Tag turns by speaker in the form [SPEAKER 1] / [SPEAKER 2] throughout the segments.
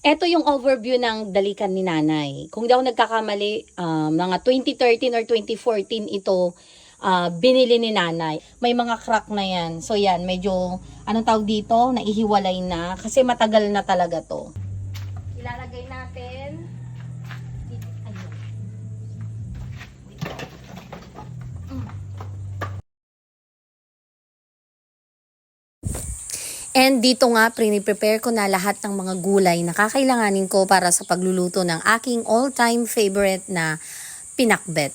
[SPEAKER 1] Ito yung overview ng dalikan ni nanay. Kung di ako nagkakamali, mga 2013 or 2014 ito binili ni nanay. May mga crack na yan. So yan, medyo, anong tawag dito? Naihiwalay na. Kasi matagal na talaga to. Ilalagay natin. Ayun. And dito nga, prepare ko na lahat ng mga gulay na kakailanganin ko para sa pagluluto ng aking all-time favorite na pinakbet.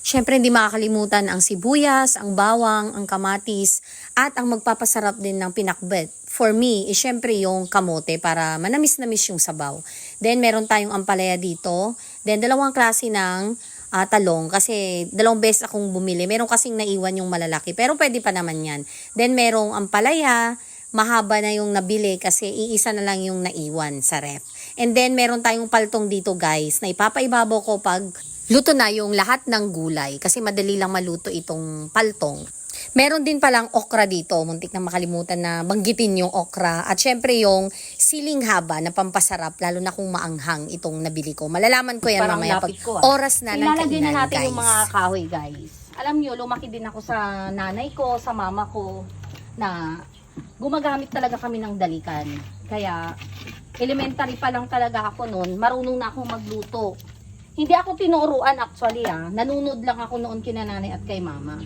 [SPEAKER 1] Siyempre, hindi makakalimutan ang sibuyas, ang bawang, ang kamatis, at ang magpapasarap din ng pinakbet. For me, siyempre yung kamote para manamis-namis yung sabaw. Then, meron tayong ampalaya dito. Then, dalawang klase ng talong kasi dalawang beses akong bumili. Meron kasing naiwan yung malalaki, pero pwede pa naman yan. Then, merong ampalaya, mahaba na yung nabili kasi iisa na lang yung naiwan sa ref. And then, meron tayong paltong dito guys na ipapaibabaw ko pag luto na yung lahat ng gulay kasi madali lang maluto itong paltong. Meron din palang okra dito, muntik na makalimutan na banggitin yung okra. At syempre yung siling haba na pampasarap, lalo na kung maanghang itong nabili ko. Malalaman ko yan parang mamaya pag oras na ng kainan, na natin guys. Yung mga kahoy guys. Alam nyo, lumaki din ako sa nanay ko, sa mama ko, na gumagamit talaga kami ng dalikan. Kaya elementary pa lang talaga ako noon, marunong na akong magluto. Hindi ako tinuruan actually nanunod lang ako noon kina nanay at kay mama.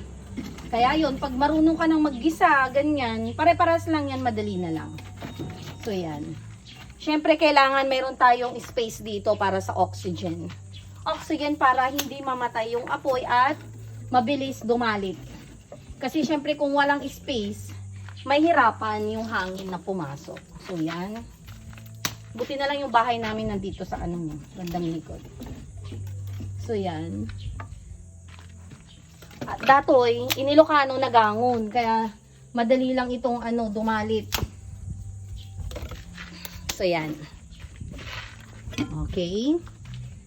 [SPEAKER 1] Kaya yon, pag marunong ka ng maggisa, ganyan, pare-paras lang yan, madali na lang. So yan. Syempre kailangan meron tayong space dito para sa oxygen. Oxygen para hindi mamatay yung apoy at mabilis dumalit. Kasi syempre kung walang space, may hirapan yung hangin na pumasok. So yan. Buti na lang yung bahay namin nandito sa bandang likod. So yan. At datoy, inilokano nagangon. Kaya madali lang itong dumalit. So yan. Okay.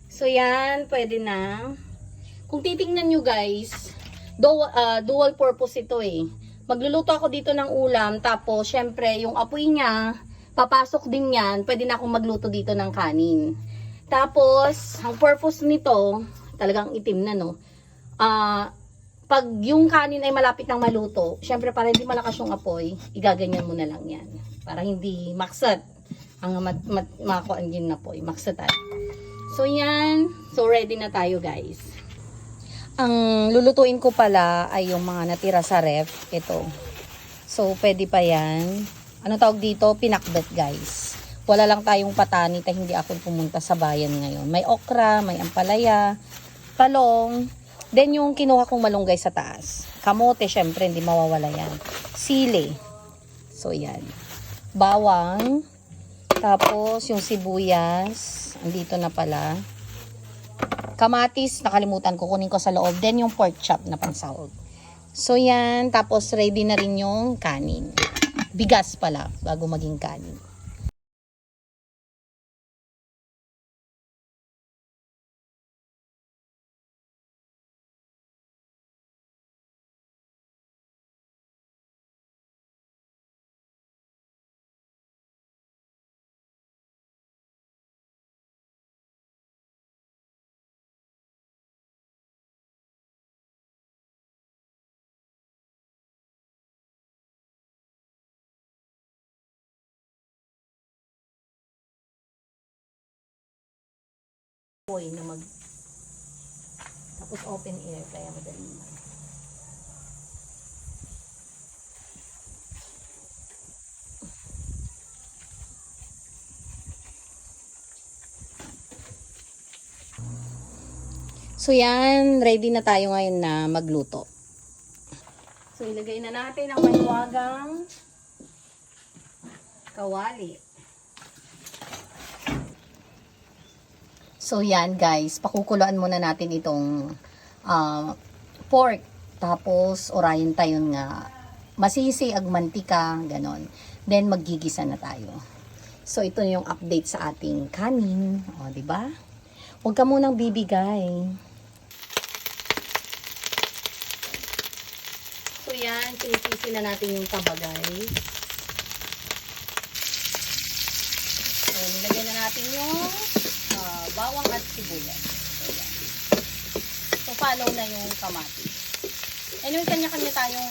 [SPEAKER 1] So yan, pwede na. Kung titingnan nyo guys, dual purpose ito Magluluto ako dito ng ulam, tapos syempre yung apoy niya, papasok din yan, pwede na akong magluto dito ng kanin. Tapos, ang purpose nito, talagang itim na pag yung kanin ay malapit ng maluto, syempre para hindi malakas yung apoy, igaganyan mo na lang yan. Para hindi maksat ang makakuan din na apoy, maksatan. So yan, so ready na tayo guys. Ang lulutuin ko pala ay yung mga natira sa ref. Ito. So, pwede pa yan. Ano tawag dito? Pinakbet, guys. Wala lang tayong patanit at hindi ako pumunta sa bayan ngayon. May okra, may ampalaya, talong. Then, yung kinuha kong malunggay sa taas. Kamote, syempre, hindi mawawala yan. Sili. So, yan. Bawang. Tapos, yung sibuyas. Andito na pala. Kamatis, nakalimutan ko, kunin ko sa loob. Then yung pork chop na pansahog. So yan, tapos ready na rin yung kanin. Bigas pala, bago maging kanin. Na tapos open air kaya madali naman. So yan, ready na tayo ngayon na magluto. So ilagay na natin ang mahiwagang kawali. So yan guys, pakukuluan muna natin itong pork. Tapos orayin tayo nga masisi ag mantika, ganon. Then maggigisa na tayo. So ito yung update sa ating kanin, di ba? Huwag ka munang bibigay. So yan, sinisisi na natin yung taba guys. So nilagyan na natin natin yung bawang at sibuyas. So, follow na yung kamatis. Anyway, kanya-kanya tayong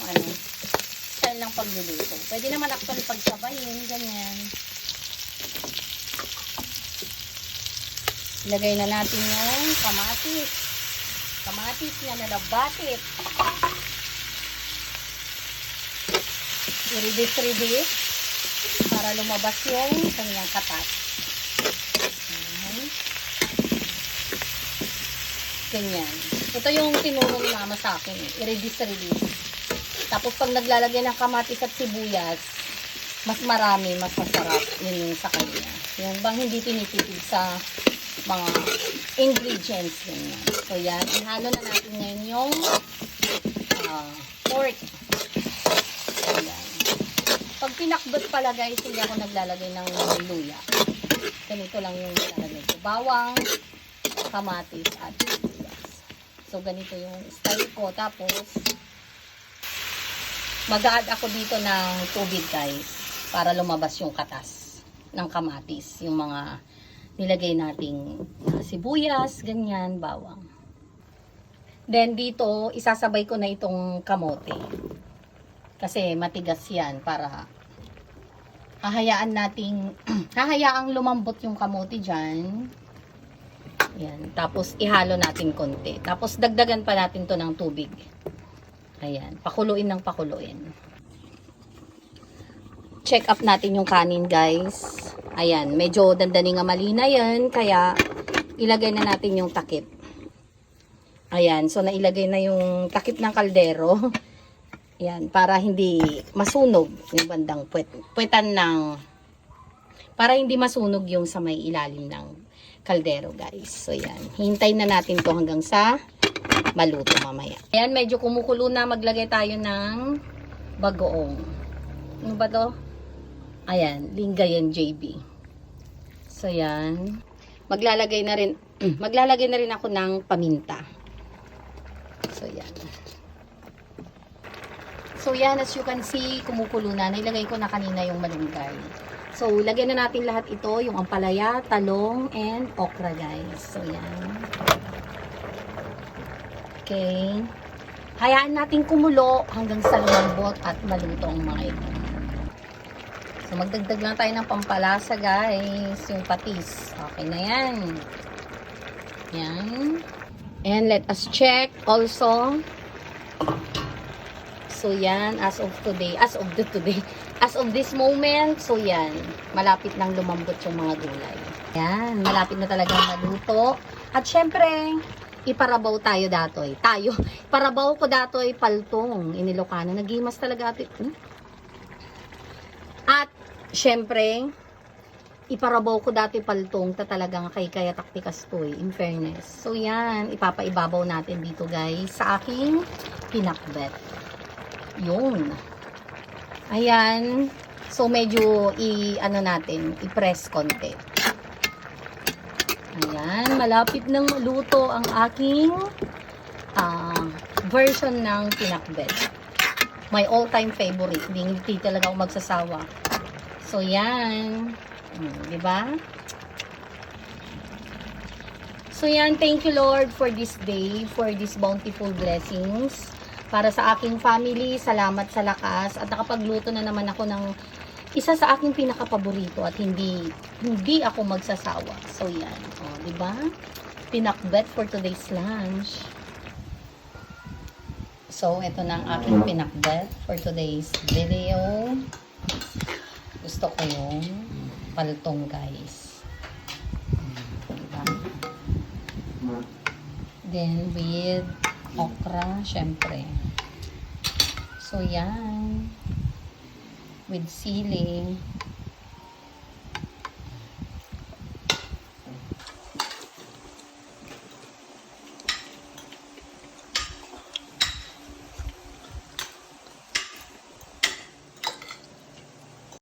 [SPEAKER 1] style ng pagluluto. Pwede naman actually pagsabayin, ganyan. Ilagay na natin yung kamatis. Kamatis na nalabatit. I-reduce para lumabas yung kanyang katas. Ganyan. Ito yung tinuro ni mama sa akin. I-reduce. Tapos pag naglalagay ng kamatis at sibuyas, mas marami, mas masarap. Yun yung sa kanya. Yung bang hindi tinitipid sa mga ingredients. Ganyan. So yan. Ihalo na natin ngayon yung pork. Ayan. Pag pinakbot pala guys, hindi ako naglalagay ng luya. Ganito lang yung nilalagay ko. Bawang, kamatis, at sibuyas. So, ganito yung style ko. Tapos, mag-add ako dito ng tubig guys. Para lumabas yung katas ng kamatis. Yung mga nilagay nating sibuyas, ganyan, bawang. Then, dito, isasabay ko na itong kamote. Kasi matigas yan para hahayaang lumambot yung kamote dyan. Ayan. Tapos ihalo natin konti. Tapos dagdagan pa natin to ng tubig. Ayan. Pakuluin ng pakuluin. Check up natin yung kanin guys. Ayan. Medyo dandaning nga mali na yan. Kaya ilagay na natin yung takip. Ayan. So nailagay na yung takip ng kaldero. Yan, para hindi masunog yung bandang puwetan ng, para hindi masunog yung sa may ilalim ng kaldero guys. So yan, hintayin na natin to hanggang sa maluto mamaya. Ayan, medyo kumukulo na, maglagay tayo ng bagoong. Ano ba to? Ayan, Lingayen JB. So yan, maglalagay na rin ako ng paminta. So yan. So yan, as you can see, kumukulo na. Nailagay ko na kanina yung malunggay. So, lagyan na natin lahat ito, yung ampalaya, talong, and okra guys. So yan. Okay. Hayaan natin kumulo hanggang sa lumambot at maluto ang mga ito. So, magdagdag lang tayo ng pampalasa guys. Yung patis. Okay na yan. Yan. And let us check also. So, yan, as of this moment, so yan, malapit nang lumambot yung mga gulay. Yan, malapit na talagang maluto. At syempre, iparabaw tayo datoy. Iparabaw ko datoy paltong, inilokano. Nagimas talaga ito. At, syempre, iparabaw ko datoy paltong, talagang kaya taktikas to in fairness. So, yan, ipapaibabaw natin dito guys, sa aking pinakbet. Yun. Ayan. So, medyo i-press konti. Ayan. Malapit nang maluto ang aking version ng pinakbet. My all-time favorite. Hindi talaga ako magsasawa. So, yan. Diba? So, yan. Thank you, Lord, for this day, for these bountiful blessings. Para sa aking family, salamat sa lakas. At nakapagluto na naman ako ng isa sa aking pinakapaborito at hindi ako magsasawa. So, yan. O, diba? Pinakbet for today's lunch. So, ito na ang aking pinakbet for today's video. Gusto ko yung paltong, guys. Diba? Then, with okra, syempre. So, yan. With sili.